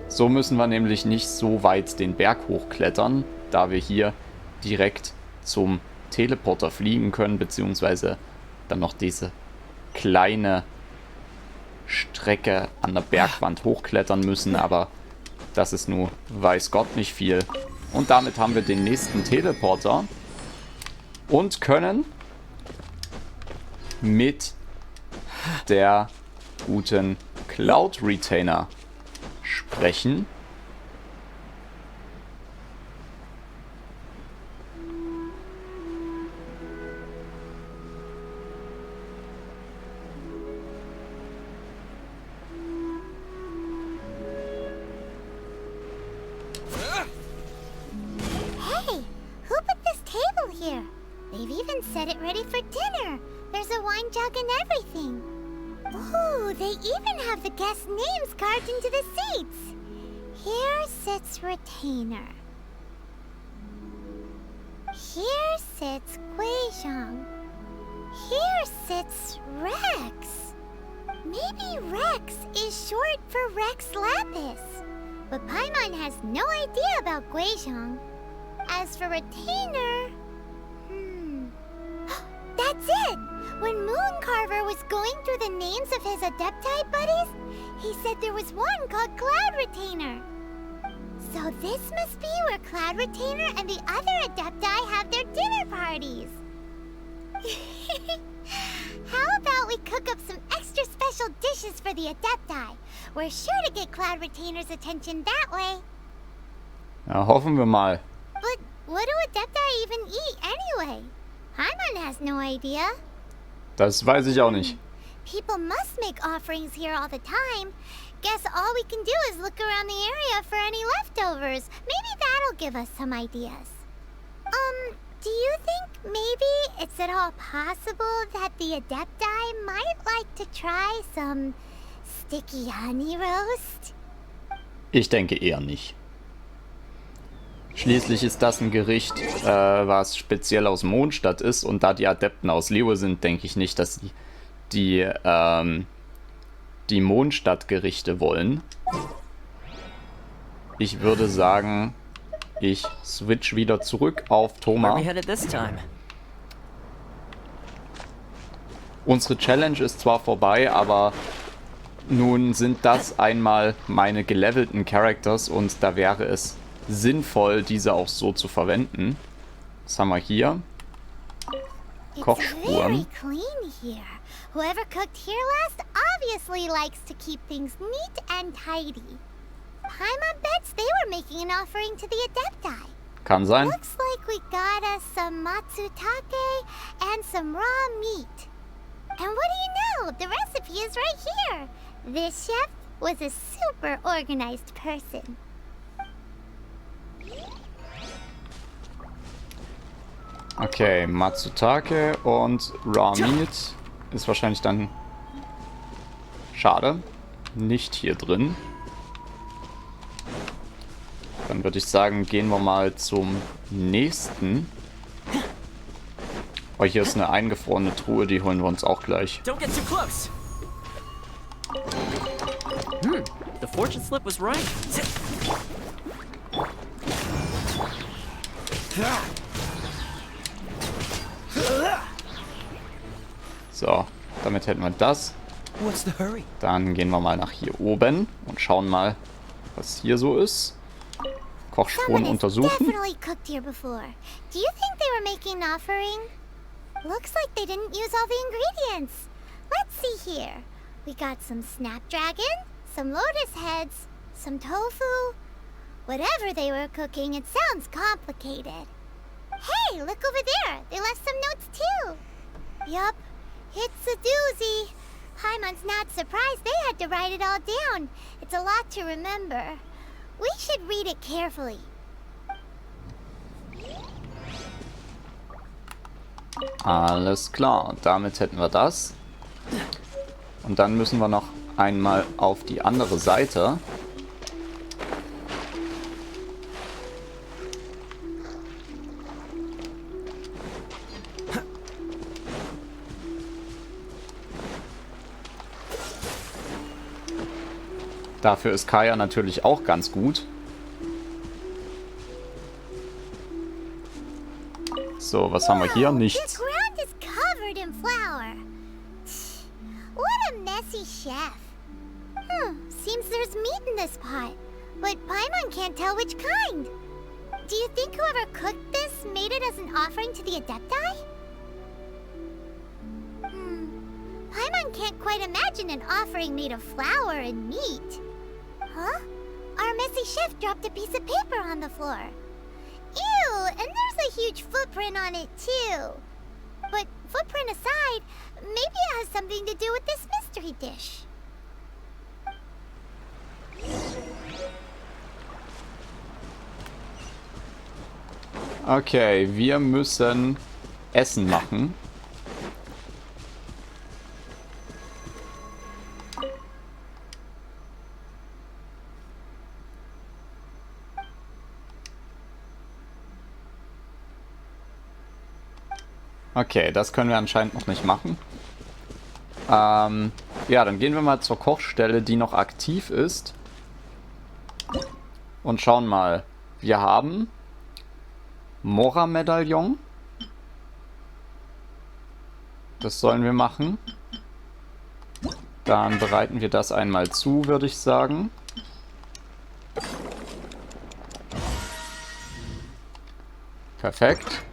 So müssen wir nämlich nicht so weit den Berg hochklettern, da wir hier direkt zum Teleporter fliegen können, beziehungsweise dann noch diese kleine Strecke an der Bergwand hochklettern müssen, aber das ist nur, weiß Gott, nicht viel. Und damit haben wir den nächsten Teleporter und können mit der guten Cloud Retainer sprechen. Hey, who put this table here? They've even set it ready for dinner. There's a wine jug and everything. Ooh, they even have the guests' names carved into the seats. Here sits Retainer. Here sits Guizhong. Here sits Rex. Maybe Rex is short for Rex Lapis. But Paimon has no idea about Guizhong. As for Retainer... That's it! When Mooncarver was going through the names of his Adepti buddies, he said there was one called Cloud Retainer. So this must be where Cloud Retainer and the other Adepti have their dinner parties. How about we cook up some extra special dishes for the Adepti? We're sure to get Cloud Retainer's attention that way. Ja, hoffen wir mal. But what do Adepti even eat anyway? Paimon has no idea. Das weiß ich auch nicht. People must make offerings here all the time. Guess all we can do is look around the area for any leftovers. Maybe that'll give us some ideas. Do you think maybe it's at all possible that the Adepti might like to try some sticky honey roast? Ich denke eher nicht. Schließlich ist das ein Gericht, was speziell aus Mondstadt ist. Und da die Adepten aus Liyue sind, denke ich nicht, dass sie die Mondstadt-Gerichte wollen. Ich würde sagen, ich switch wieder zurück auf Thoma. Unsere Challenge ist zwar vorbei, aber nun sind das einmal meine gelevelten Characters und da wäre es sinnvoll, diese auch so zu verwenden. Was haben wir hier? Kochspuren. Whoever cooked here last obviously likes to keep things neat and tidy. Paimon bets they were making an offering to the Adepti. Kann sein. Looks like we got us some matsutake and some raw meat. And what do you know? The recipe is right here. This chef was a super organized person. Okay, Matsutake und Raw Meat ist wahrscheinlich dann, schade, nicht hier drin. Dann würde ich sagen, gehen wir mal zum nächsten. Oh, hier ist eine eingefrorene Truhe, die holen wir uns auch gleich. Don't get too close. The fortune slip was right. So, damit hätten wir das. Dann gehen wir mal nach hier oben und schauen mal, was hier so ist. Kochspuren untersuchen. Definitely cooked here before. Do you think they were making an offering? Looks like they didn't use all the ingredients. Let's see here. We got some snapdragon, some lotus heads, some tofu. Whatever they were cooking, it sounds complicated. Hey, look over there. They left some notes too. Yup, it's a doozy. Paimon's not surprised they had to write it all down. It's a lot to remember. We should read it carefully. Alles klar, damit hätten wir das. Und dann müssen wir noch einmal auf die andere Seite. Dafür ist Kaya natürlich auch ganz gut. So, was haben wir hier? Nichts. The ground is covered in flour. What a messy chef. Seems there's meat in this pot, but Paimon can't tell which kind. Do you think whoever cooked this made it as an offering to the Adepti? Paimon can't quite imagine an offering made of flour and meat. Huh? Our messy chef dropped a piece of paper on the floor. Ew, and there's a huge footprint on it too. But footprint aside, maybe it has something to do with this mystery dish. Okay, wir müssen Essen machen. Okay, das können wir anscheinend noch nicht machen. Ja, dann gehen wir mal zur Kochstelle, die noch aktiv ist. Und schauen mal. Wir haben Mora-Medaillon. Das sollen wir machen. Dann bereiten wir das einmal zu, würde ich sagen. Perfekt.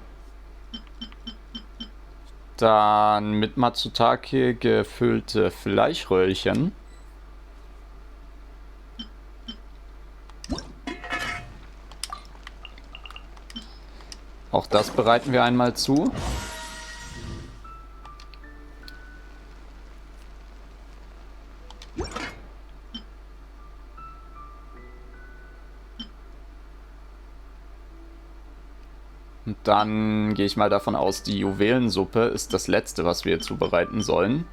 Dann mit Matsutake gefüllte Fleischröllchen. Auch das bereiten wir einmal zu. Und dann gehe ich mal davon aus, die Juwelensuppe ist das letzte, was wir zubereiten sollen.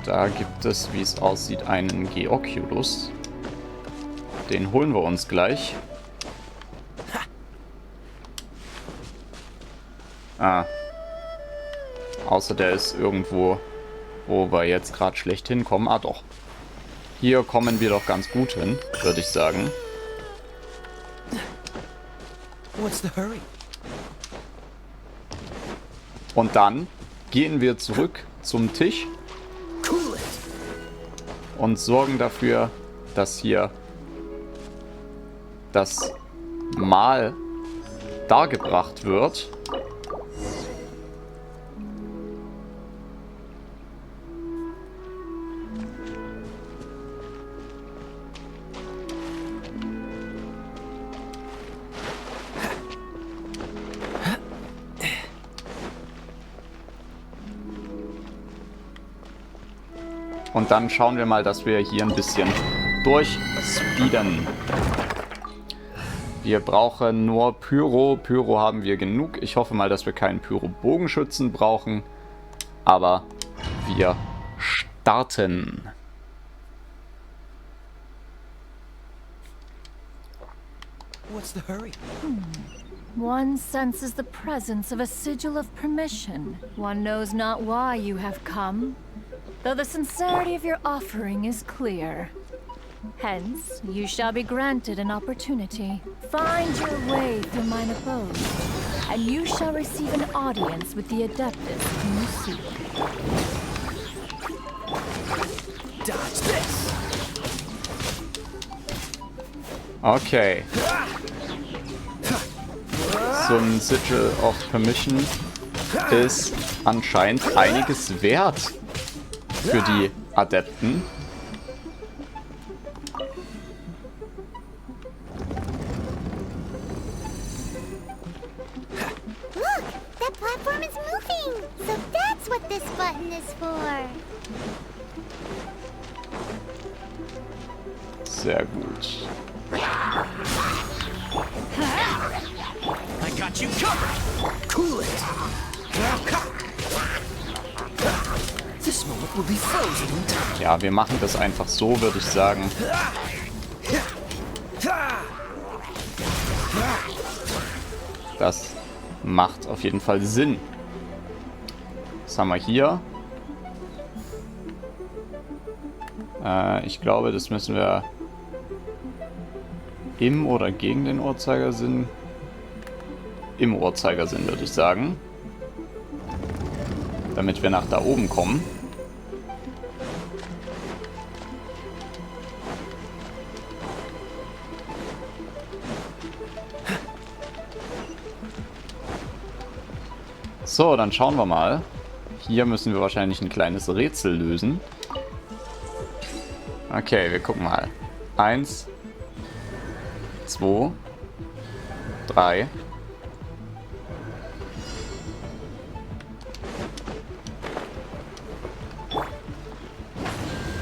Da gibt es, wie es aussieht, einen Geoculus. Den holen wir uns gleich. Ah. Außer der ist irgendwo, wo wir jetzt gerade schlecht hinkommen. Ah, doch. Hier kommen wir doch ganz gut hin, würde ich sagen. What's the hurry? Und dann gehen wir zurück zum Tisch und sorgen dafür, dass hier das Mahl dargebracht wird. Und dann schauen wir mal, dass wir hier ein bisschen durchspeeden. Wir brauchen nur Pyro. Pyro haben wir genug. Ich hoffe mal, dass wir keinen Pyro-Bogenschützen brauchen. Aber wir starten. What's the hurry? One senses the presence of a sigil of permission. One knows not why you have come, though the sincerity of your offering is clear. Hence, you shall be granted an opportunity. Find your way through mine abode, and you shall receive an audience with the Adeptus whom you seek. Dodge this! Okay. So ein Sigil of Permission ist anscheinend einiges wert für die Adepten. Look, that platform is moving. So that's what this button is for. Sehr gut. I got you covered! Cool it! This moment will be frozen in time. Ja, wir machen das einfach so, würde ich sagen. Das macht auf jeden Fall Sinn. Was haben wir hier? Ich glaube, das müssen wir im oder gegen den Uhrzeigersinn? Im Uhrzeigersinn, würde ich sagen. Damit wir nach da oben kommen. So, dann schauen wir mal. Hier müssen wir wahrscheinlich ein kleines Rätsel lösen. Okay, wir gucken mal. 1, 2, 3.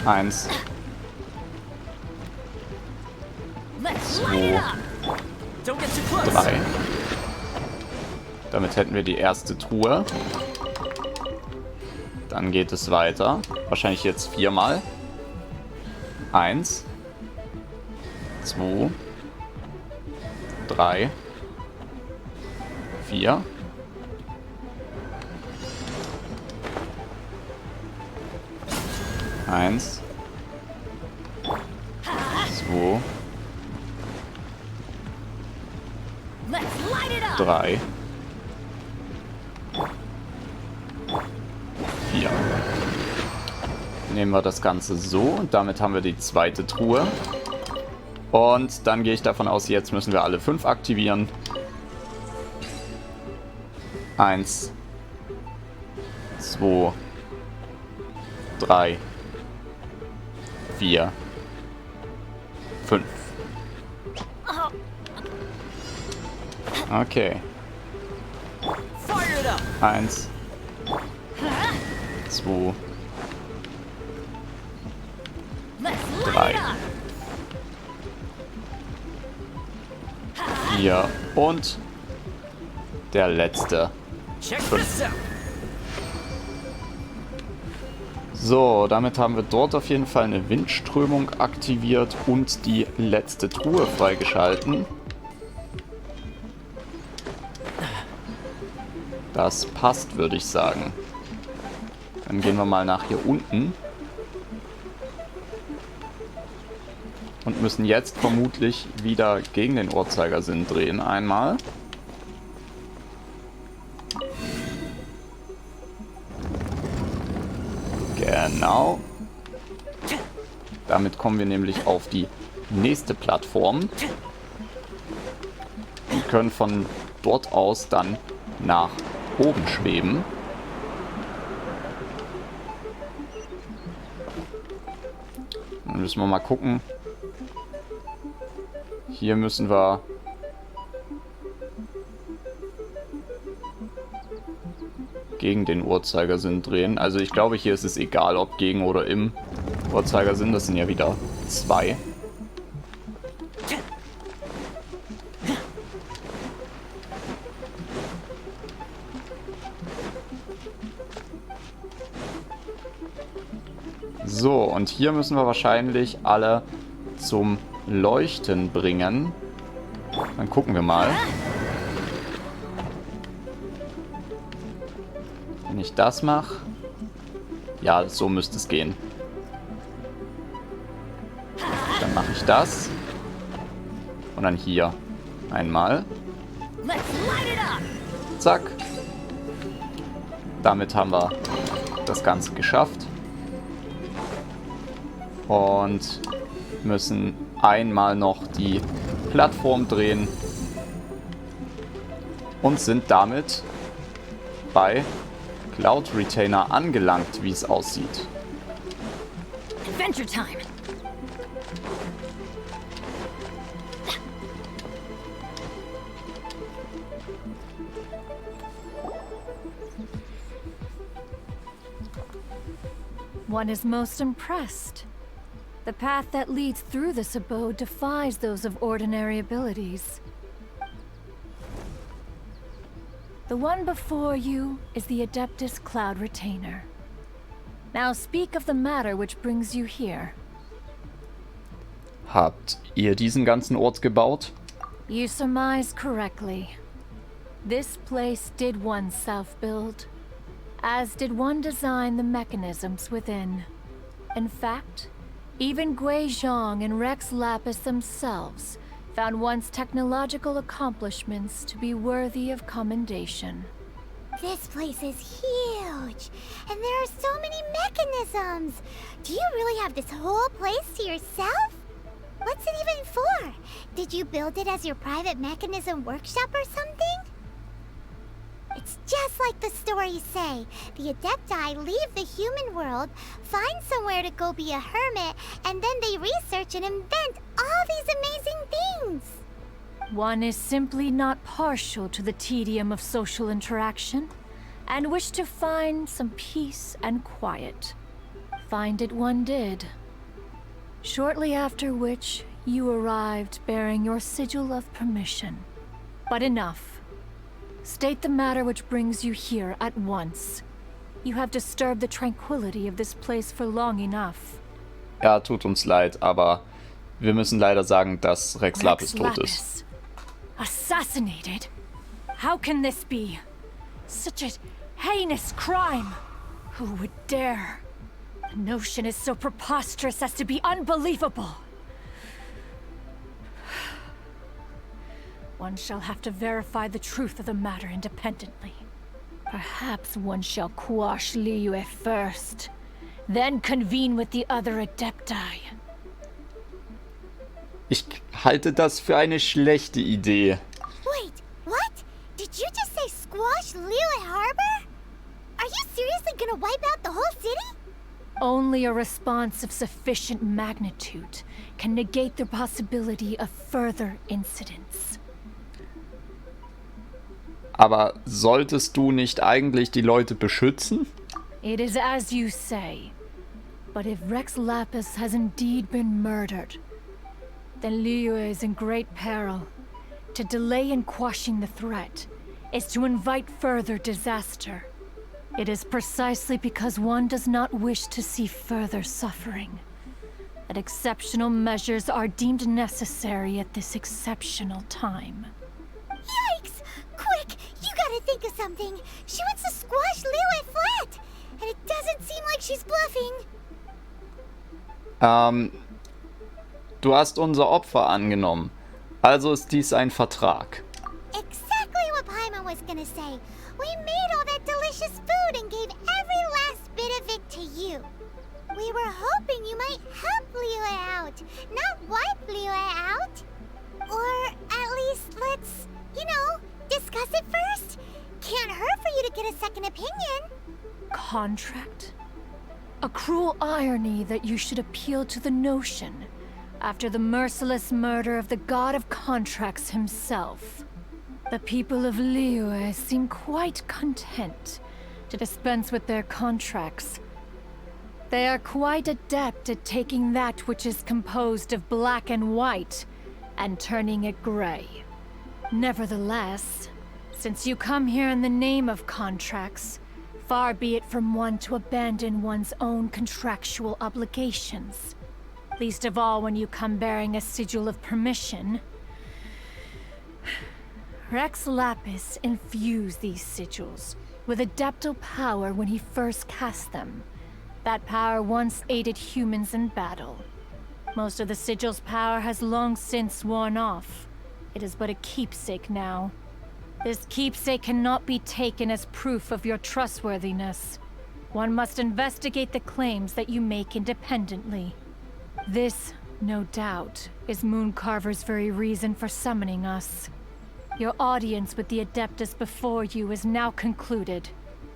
Eins. Zwei. 3. Damit hätten wir die erste Truhe. Dann geht es weiter. Wahrscheinlich jetzt 4-mal. 1, 2, 3, 4. Eins, 2, 3, 4. Nehmen wir das Ganze so und damit haben wir die zweite Truhe. Und dann gehe ich davon aus, jetzt müssen wir alle 5 aktivieren. 1, 2, 3, 4, 5. Okay. 1, 2, 3, 4 und der letzte 5. So, damit haben wir dort auf jeden Fall eine Windströmung aktiviert und die letzte Truhe freigeschalten. Das passt, würde ich sagen. Dann gehen wir mal nach hier unten. Und müssen jetzt vermutlich wieder gegen den Uhrzeigersinn drehen einmal. Genau. Damit kommen wir nämlich auf die nächste Plattform. Und können von dort aus dann nach oben schweben. Dann müssen wir mal gucken. Hier müssen wir gegen den Uhrzeigersinn drehen. Also ich glaube, hier ist es egal, ob gegen oder im Uhrzeigersinn. Das sind ja wieder 2. So, und hier müssen wir wahrscheinlich alle zum Leuchten bringen. Dann gucken wir mal. Wenn ich das mache. Ja, so müsste es gehen. Dann nämlich das. Und dann hier einmal. Zack. Damit haben wir das Ganze geschafft. Und müssen einmal noch die Plattform drehen. Und sind damit bei Cloud Retainer angelangt, wie es aussieht. Adventure time. One is most impressed. The path that leads through this abode defies those of ordinary abilities. The one before you is the Adeptus Cloud Retainer. Now speak of the matter which brings you here. Habt ihr diesen ganzen Ort gebaut? You surmise correctly. This place did one self-build, as did one design the mechanisms within. In fact, even Gui Zhang and Rex Lapis themselves found one's technological accomplishments to be worthy of commendation. This place is huge, and there are so many mechanisms. Do you really have this whole place to yourself? What's it even for? Did you build it as your private mechanism workshop or something? It's just like the stories say. The Adepti leave the human world, find somewhere to go be a hermit, and then they research and invent all these amazing things. One is simply not partial to the tedium of social interaction, and wished to find some peace and quiet. Find it one did. Shortly after which, you arrived bearing your sigil of permission. But enough. State the matter which brings you here at once. You have disturbed the tranquility of this place for long enough. Ja, tut uns leid, aber wir müssen leider sagen, dass Rex Lapis tot ist. Assassinated? How can this be? Such a heinous crime. Who would dare? The notion is so preposterous as to be unbelievable. One shall have to verify the truth of the matter independently. Perhaps one shall quash Liyue first, then convene with the other Adepti. Ich halte das für eine schlechte Idee. Wait, what? Did you just say squash Liyue Harbor? Are you seriously gonna wipe out the whole city? Only a response of sufficient magnitude can negate the possibility of further incidents. Aber solltest du nicht eigentlich die Leute beschützen? It is as you say. But if Rex Lapis has indeed been murdered, then Liyue is in great peril. To delay in quashing the threat is to invite further disaster. It is precisely because one does not wish to see further suffering that exceptional measures are deemed necessary at this exceptional time. Yikes! Quick, you gotta think of something. She wants to squash Liyue flat, and it doesn't seem like she's bluffing. Du hast unser Opfer angenommen. Also ist dies ein Vertrag. Exactly what Paimon was gonna say. We made all that delicious food and gave every last bit of it to you. We were hoping you might help Liyue out, not wipe Liyue out. Or at least let's, discuss it first. Can't hurt for you to get a second opinion. Contract? A cruel irony that you should appeal to the notion after the merciless murder of the god of contracts himself. The people of Liyue seem quite content to dispense with their contracts. They are quite adept at taking that which is composed of black and white and turning it gray. Nevertheless, since you come here in the name of contracts, far be it from one to abandon one's own contractual obligations. Least of all when you come bearing a sigil of permission. Rex Lapis infused these sigils with adeptal power when he first cast them. That power once aided humans in battle. Most of the sigil's power has long since worn off. It is but a keepsake now. This keepsake cannot be taken as proof of your trustworthiness. One must investigate the claims that you make independently. This, no doubt, is Mooncarver's very reason for summoning us. Your audience with the Adeptus before you is now concluded.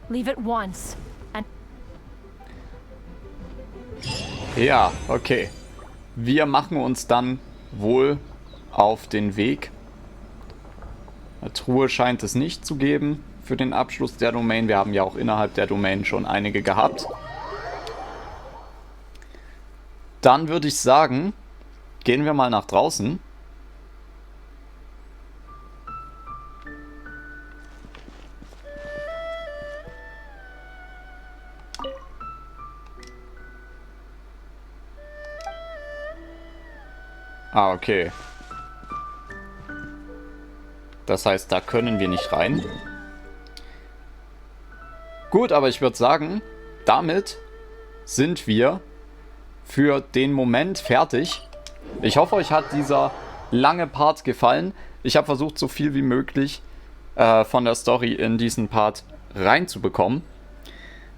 Leave at once, and... Ja, okay. Wir machen uns dann wohl auf den Weg. Eine Truhe scheint es nicht zu geben für den Abschluss der Domain. Wir haben ja auch innerhalb der Domain schon einige gehabt. Dann würde ich sagen, gehen wir mal nach draußen. Ah, okay. Das heißt, da können wir nicht rein. Gut, aber ich würde sagen, damit sind wir für den Moment fertig. Ich hoffe, euch hat dieser lange Part gefallen. Ich habe versucht, so viel wie möglich von der Story in diesen Part reinzubekommen.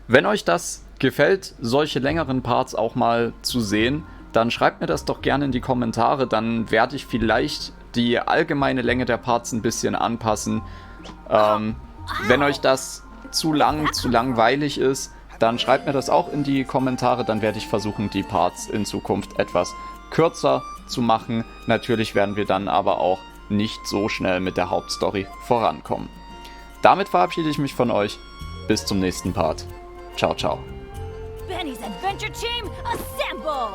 Wenn euch das gefällt, solche längeren Parts auch mal zu sehen, dann schreibt mir das doch gerne in die Kommentare. Dann werde ich vielleicht die allgemeine Länge der Parts ein bisschen anpassen. Wenn euch das zu langweilig ist, dann schreibt mir das auch in die Kommentare. Dann werde ich versuchen, die Parts in Zukunft etwas kürzer zu machen. Natürlich werden wir dann aber auch nicht so schnell mit der Hauptstory vorankommen. Damit verabschiede ich mich von euch. Bis zum nächsten Part. Ciao, ciao. Benny's Adventure Team, assemble!